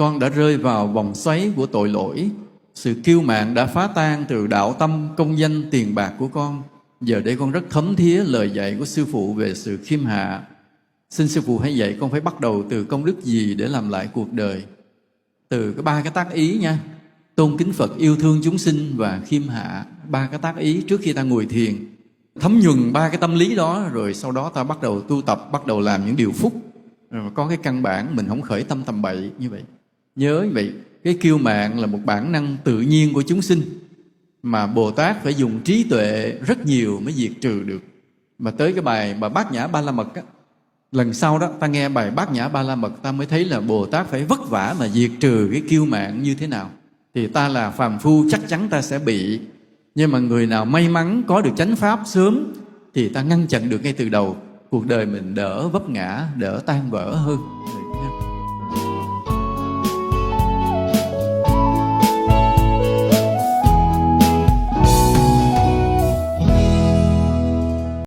Con đã rơi vào vòng xoáy của tội lỗi. Sự kiêu mạn đã phá tan từ đạo tâm, công danh, tiền bạc của con. Giờ đây con rất thấm thía lời dạy của Sư Phụ về sự khiêm hạ. Xin Sư Phụ hãy dạy con phải bắt đầu từ công đức gì để làm lại cuộc đời. Từ ba cái tác ý nha: tôn kính Phật, yêu thương chúng sinh và khiêm hạ. Ba cái tác ý trước khi ta ngồi thiền. Thấm nhuần ba cái tâm lý đó, rồi sau đó ta bắt đầu tu tập, bắt đầu làm những điều phúc. Rồi có cái căn bản mình không khởi tâm tầm bậy như vậy. Nhớ như vậy, cái kiêu mạn là một bản năng tự nhiên của chúng sinh, mà Bồ Tát phải dùng trí tuệ rất nhiều mới diệt trừ được. Mà tới cái bài Bát Nhã Ba La Mật á, lần sau đó ta nghe bài Bát Nhã Ba La Mật, ta mới thấy là Bồ Tát phải vất vả mà diệt trừ cái kiêu mạn như thế nào. Thì ta là phàm phu chắc chắn ta sẽ bị, nhưng mà người nào may mắn có được chánh pháp sớm thì ta ngăn chặn được ngay từ đầu, cuộc đời mình đỡ vấp ngã, đỡ tan vỡ hơn.